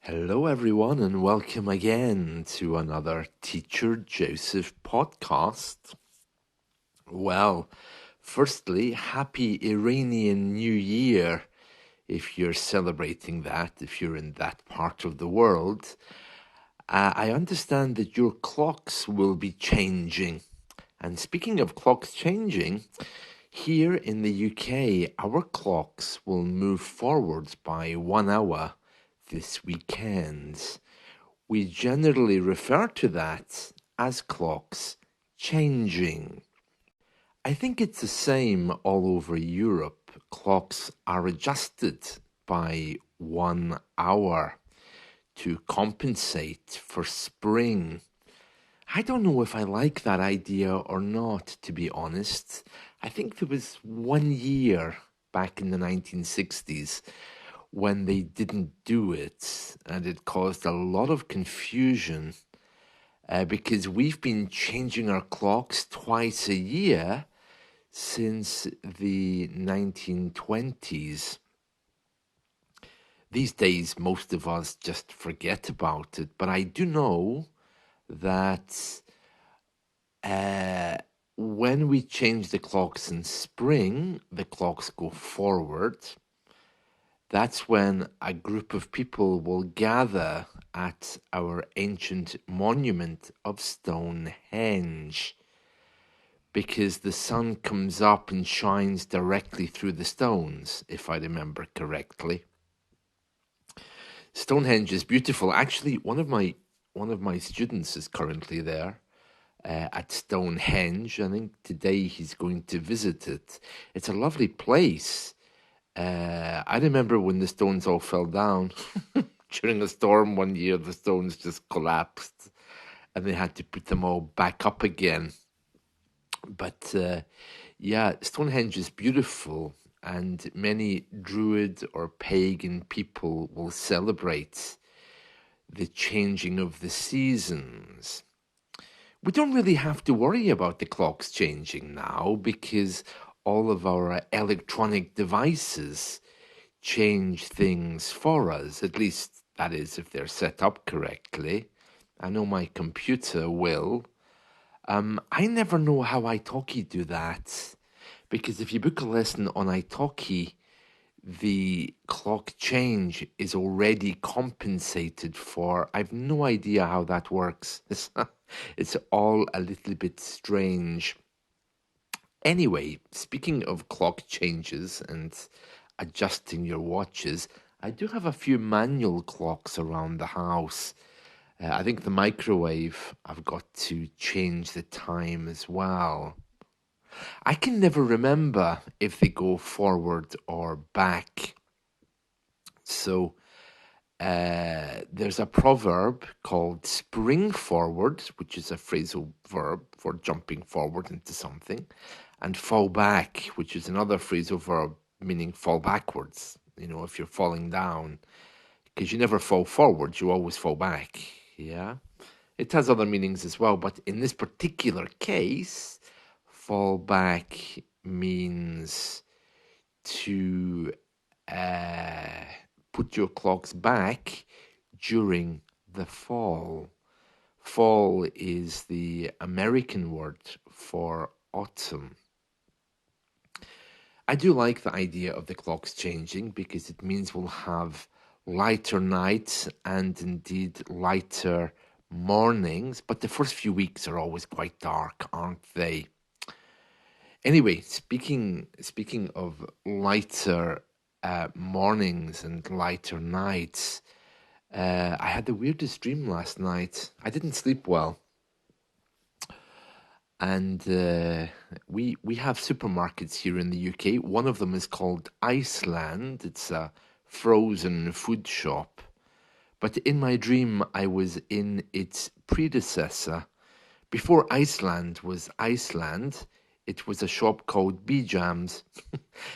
Hello, everyone, and welcome again to another Teacher Joseph podcast. Well, firstly, happy Iranian New Year if you're celebrating that, if you're in that part of the world. I understand that your clocks will be changing. And speaking of clocks changing, here in the UK, our clocks will move forwards by 1 hour this weekend. We generally refer to that as clocks changing. I think it's the same all over Europe. Clocks are adjusted by 1 hour to compensate for spring. I don't know if I like that idea or not, to be honest. I think there was 1 year back in the 1960s when they didn't do it, and it caused a lot of confusion because we've been changing our clocks twice a year since the 1920s. These days, most of us just forget about it, but I do know that when we change the clocks in spring, the clocks go forward. That's when a group of people will gather at our ancient monument of Stonehenge, because the sun comes up and shines directly through the stones, if I remember correctly. Stonehenge is beautiful. Actually, one of my students is currently there at Stonehenge. I think today he's going to visit it. It's a lovely place. I remember when the stones all fell down during a storm one year. The stones just collapsed, and they had to put them all back up again. But yeah, Stonehenge is beautiful, and many Druid or pagan people will celebrate the changing of the seasons. We don't really have to worry about the clocks changing now because all of our electronic devices change things for us. At least that is if they're set up correctly. I know my computer will. I never know how italki do that, because if you book a lesson on italki, the clock change is already compensated for. I've no idea how that works. It's all a little bit strange. Anyway, speaking of clock changes and adjusting your watches, I do have a few manual clocks around the house. I think the microwave, I've got to change the time as well. I can never remember if they go forward or back. So there's a proverb called spring forward, which is a phrasal verb for jumping forward into something, and fall back, which is another phrasal verb meaning fall backwards. You know, if you're falling down, because you never fall forward, you always fall back. Yeah. It has other meanings as well, but in this particular case, fall back means to put your clocks back during the fall. Fall is the American word for autumn. I do like the idea of the clocks changing because it means we'll have lighter nights and indeed lighter mornings, but the first few weeks are always quite dark, aren't they? Anyway, speaking of lighter mornings and lighter nights, I had the weirdest dream last night. I didn't sleep well, and we have supermarkets here in the UK. One of them is called Iceland. It's a frozen food shop. But in my dream, I was in its predecessor. Before Iceland was Iceland, it was a shop called B-Jams.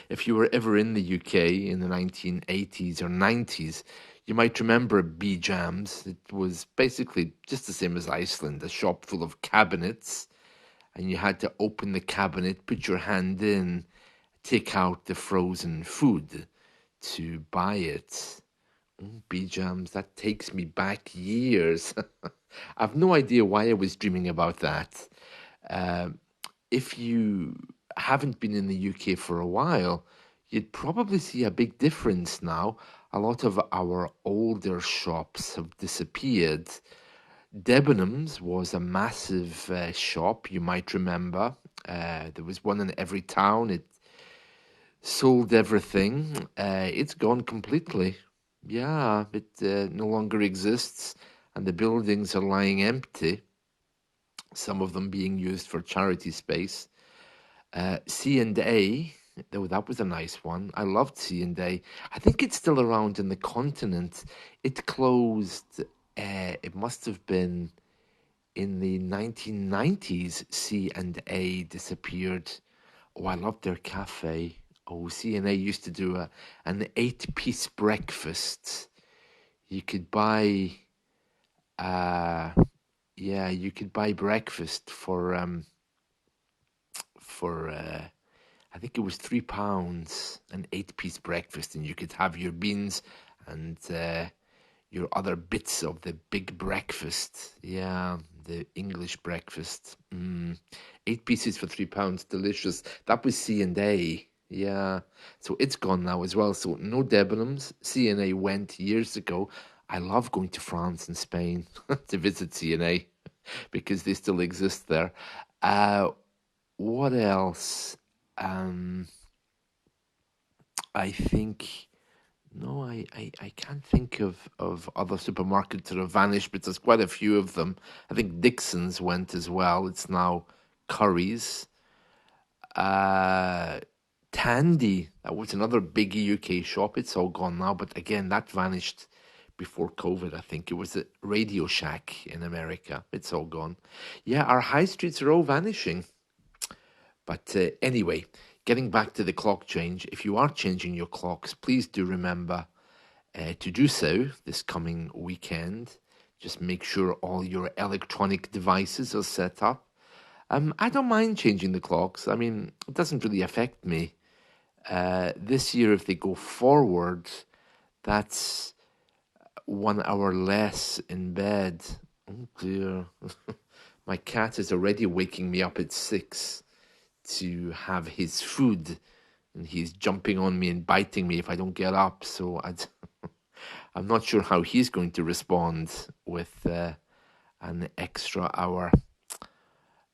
If you were ever in the UK in the 1980s or 90s, you might remember B-Jams. It was basically just the same as Iceland, a shop full of cabinets, and you had to open the cabinet, put your hand in, take out the frozen food to buy it. Jams, that takes me back years. I've no idea why I was dreaming about that. Um, if you haven't been in the UK for a while, you'd probably see a big difference now. A lot of our older shops have disappeared. Debenhams was a massive shop, you might remember. There was one in every town. It sold everything. It's gone completely. Yeah, it no longer exists, and the buildings are lying empty, some of them being used for charity space. C&A, though that was a nice one. I loved C&A. I think it's still around in the continent. It closed, it must have been in the 1990s. C&A disappeared. Oh, I loved their cafe. Oh, C&A used to do an 8-piece breakfast. You could buy, uh, yeah, you could buy breakfast for I think it was £3, an 8-piece breakfast, and you could have your beans and your other bits of the big breakfast. Yeah, the English breakfast. 8 pieces for £3, delicious. That was C&A. Yeah, so it's gone now as well. So no Debenhams. C&A went years ago. I love going to France and Spain to visit C&A because they still exist there. Uh, what else? Um, I think no, I can't think of other supermarkets that have vanished, but there's quite a few of them. I think Dixon's went as well. It's now Curry's. Uh, Tandy, that was another big UK shop. It's all gone now, but again, that vanished before COVID. I think it was at Radio Shack in America. It's all gone. Yeah, our high streets are all vanishing. But anyway, getting back to the clock change, if you are changing your clocks, please do remember to do so this coming weekend. Just make sure all your electronic devices are set up. I don't mind changing the clocks. I mean, it doesn't really affect me. This year, if they go forward, that's 1 hour less in bed. Oh dear. My cat is already waking me up at 6 to have his food, and he's jumping on me and biting me if I don't get up. So I'm not sure how he's going to respond with an extra hour.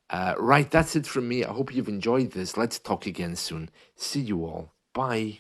Right, that's it from me. I hope you've enjoyed this. Let's talk again soon. See you all. Bye.